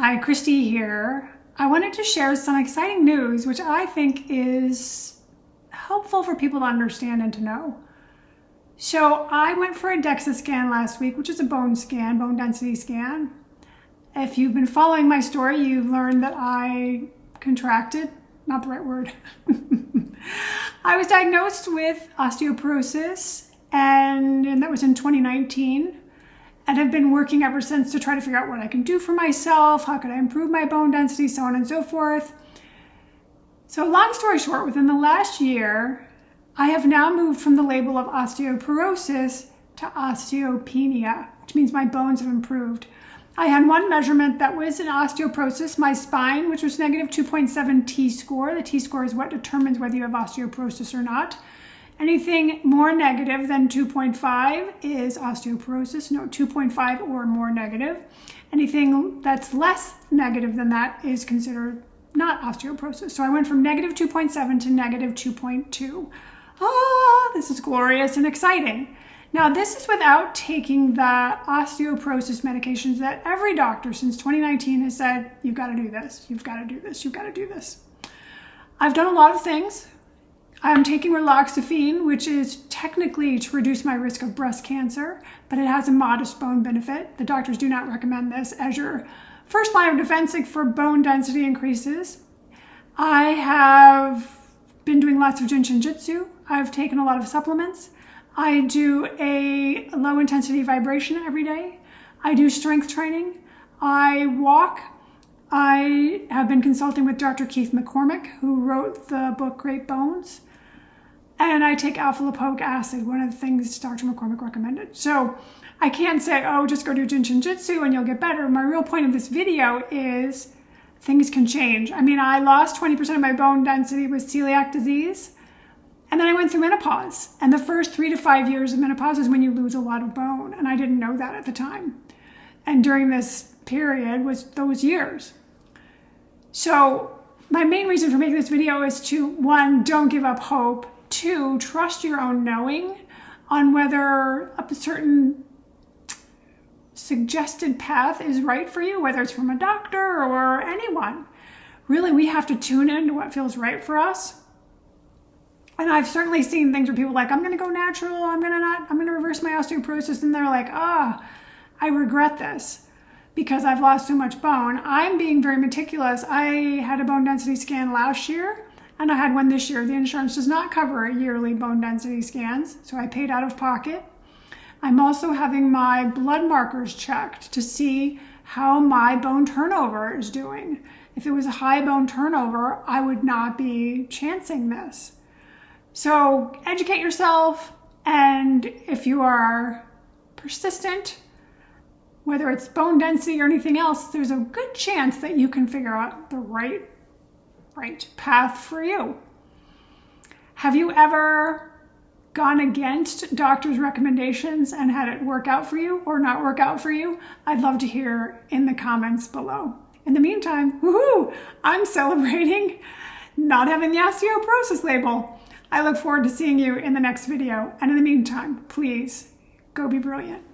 Hi, Christy here. I wanted to share some exciting news, which I think is helpful for people to understand and to know. So I went for a DEXA scan last week, which is a bone scan, bone density scan. If you've been following my story, you've learned that I contracted, not the right word. I was diagnosed with osteoporosis, and that was in 2019. And have been working ever since to try to figure out what I can do for myself, how could I improve my bone density, so on and so forth. So long story short, within the last year, I have now moved from the label of osteoporosis to osteopenia, which means my bones have improved. I had one measurement that was an osteoporosis, my spine, which was negative 2.7 T-score. The T-score is what determines whether you have osteoporosis or not. Anything more negative than 2.5 is osteoporosis, 2.5 or more negative. Anything that's less negative than that is considered not osteoporosis. So I went from negative 2.7 to negative 2.2. This is glorious and exciting. Now, this is without taking the osteoporosis medications that every doctor since 2019 has said, you've got to do this, you've got to do this, you've got to do this. I've done a lot of things. I'm taking raloxifene, which is technically to reduce my risk of breast cancer, but it has a modest bone benefit. The doctors do not recommend this as your first line of defense for bone density increases. I have been doing lots of Jin Shin Jyutsu. I've taken a lot of supplements. I do a low intensity vibration every day. I do strength training. I walk. I have been consulting with Dr. Keith McCormick, who wrote the book Great Bones. And I take alpha lipoic acid, one of the things Dr. McCormick recommended. So I can't say, oh, just go do Jin Shin Jyutsu and you'll get better. My real point of this video is things can change. I mean, I lost 20% of my bone density with celiac disease. And then I went through menopause. And the first 3 to 5 years of menopause is when you lose a lot of bone. And I didn't know that at the time. And during this period was those years. So my main reason for making this video is to, 1, don't give up hope. 2, trust your own knowing on whether a certain suggested path is right for you, whether it's from a doctor or anyone. Really, we have to tune in to what feels right for us. And I've certainly seen things where people are like, I'm going to go natural, I'm going to reverse my osteoporosis. And they're like, I regret this because I've lost so much bone. I'm being very meticulous. I had a bone density scan last year. And I had one this year. The insurance does not cover yearly bone density scans, so I paid out of pocket. I'm also having my blood markers checked to see how my bone turnover is doing. If it was a high bone turnover, I would not be chancing this. So educate yourself, and if you are persistent, whether it's bone density or anything else, there's a good chance that you can figure out the right path for you. Have you ever gone against doctors' recommendations and had it work out for you or not work out for you? I'd love to hear in the comments below. In the meantime, woohoo, I'm celebrating not having the osteoporosis label. I look forward to seeing you in the next video. And in the meantime, please go be brilliant.